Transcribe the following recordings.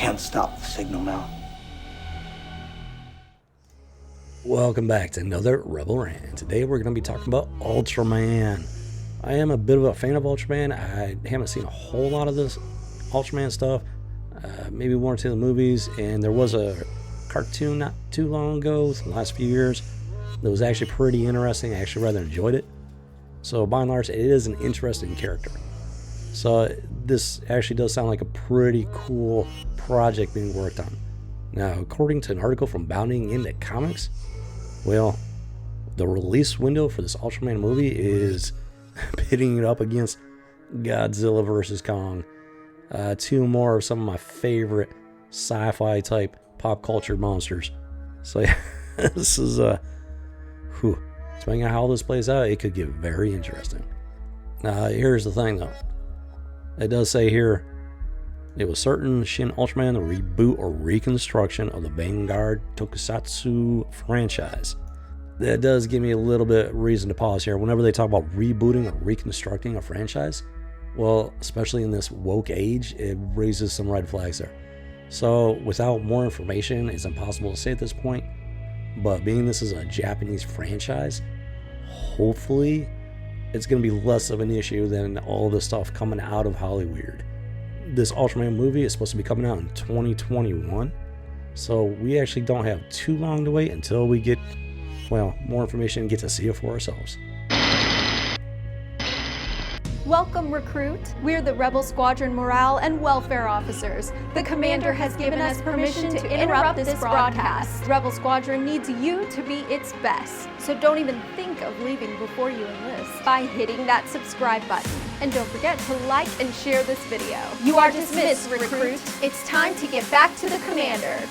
can't stop the signal now. Welcome back to another Rebel Rant. Today we're going to be talking about Ultraman. I am a bit of a fan of Ultraman. I haven't seen a whole lot of this Ultraman stuff. Maybe one or two of the movies. And there was a cartoon not too long ago, the last few years, that was actually pretty interesting. I actually rather enjoyed it. So by and large, it is an interesting character. So this actually does sound like a pretty cool project being worked on. Now, according to an article from Bounding Into Comics, well, the release window for this Ultraman movie is pitting it up against Godzilla vs. Kong. Two more of some of my favorite sci-fi type pop culture monsters. So yeah, this is, depending on how this plays out, it could get very interesting. Here's the thing though. It does say here, it was certain Shin Ultraman, the reboot or reconstruction of the Vanguard Tokusatsu franchise. That does give me a little bit reason to pause here. Whenever they talk about rebooting or reconstructing a franchise, well, especially in this woke age, it raises some red flags there. So without more information, it's impossible to say at this point. But being this is a Japanese franchise, hopefully it's going to be less of an issue than all the stuff coming out of Hollywood. This Ultraman movie is supposed to be coming out in 2021, so we actually don't have too long to wait until we get, well, more information and get to see it for ourselves. Welcome, recruit. We're the Rebel Squadron Morale and Welfare Officers. The Commander has given us permission to interrupt this broadcast. Rebel Squadron needs you to be its best, so don't even think of leaving before you enlist by hitting that subscribe button. And don't forget to like and share this video. You are dismissed, recruit. It's time to get back to the Commander.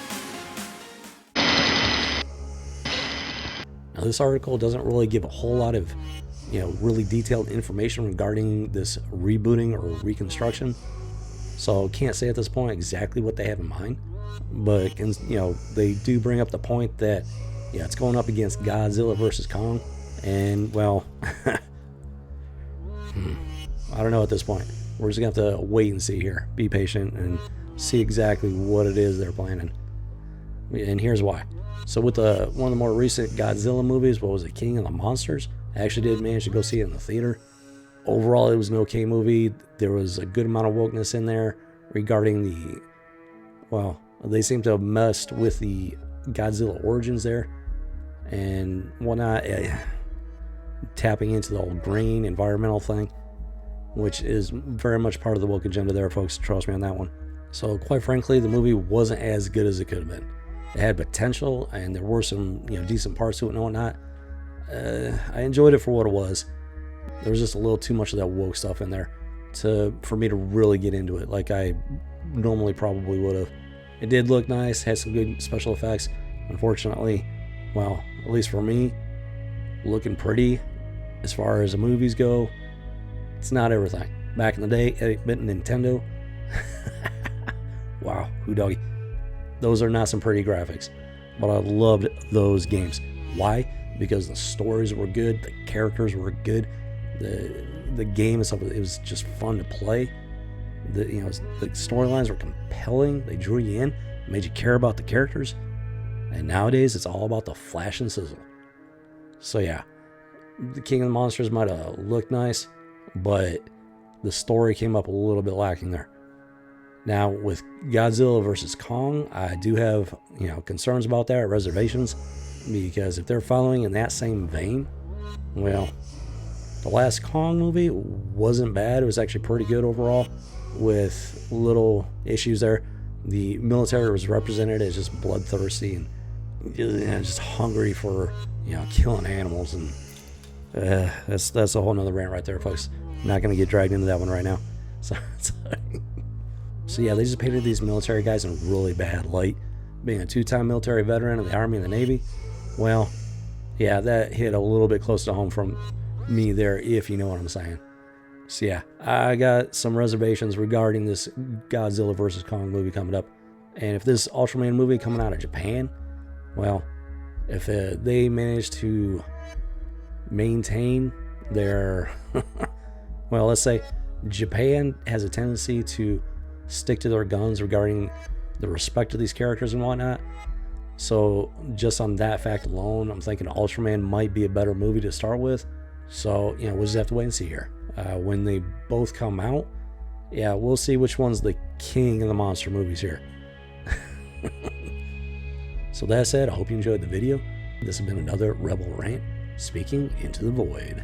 Now, this article doesn't really give a whole lot of really detailed information regarding this rebooting or reconstruction. So can't say at this point exactly what they have in mind. But, they do bring up the point that, it's going up against Godzilla versus Kong. And, well, I don't know at this point. We're just going to have to wait and see here. Be patient and see exactly what it is they're planning. And here's why. So with one of the more recent Godzilla movies, what was it, King of the Monsters? I actually did manage to go see it in the theater. Overall, it was an okay movie. There was a good amount of wokeness in there regarding they seem to have messed with the Godzilla origins there and whatnot, tapping into the whole green environmental thing, which is very much part of the woke agenda there, folks. Trust me on that one. So quite frankly, the movie wasn't as good as it could have been. It had potential, and there were some decent parts to it and whatnot. I enjoyed it for what it was. There was just a little too much of that woke stuff in there for me to really get into it like I normally probably would have. It did look nice, had some good special effects. Unfortunately, well, at least for me, looking pretty as far as the movies go, it's not everything. Back in the day, 8-bit Nintendo, wow, who doggy. Those are not some pretty graphics, but I loved those games. Why? Because the stories were good, the characters were good, the game itself, it was just fun to play. The storylines were compelling. They drew you in, made you care about the characters. And nowadays, it's all about the flash and sizzle. So yeah, the King of the Monsters might have looked nice, but the story came up a little bit lacking there. Now with Godzilla versus Kong, I do have concerns about that, reservations. Because if they're following in that same vein, well, the last Kong movie wasn't bad. It was actually pretty good overall with little issues there. The military was represented as just bloodthirsty and just hungry for, killing animals. And that's a whole nother rant right there, folks. I'm not going to get dragged into that one right now. So yeah, they just painted these military guys in really bad light. Being a 2-time military veteran of the Army and the Navy, well, yeah, that hit a little bit close to home from me there, if you know what I'm saying. So yeah, I got some reservations regarding this Godzilla vs. Kong movie coming up. And if this Ultraman movie coming out of Japan, well, if they manage to maintain their, well, let's say Japan has a tendency to stick to their guns regarding the respect of these characters and whatnot. So just on that fact alone, I'm thinking Ultraman might be a better movie to start with. So, you know, we'll just have to wait and see here. When they both come out, yeah, we'll see which one's the king of the monster movies here. So that said, I hope you enjoyed the video. This has been another Rebel Rant, speaking into the void.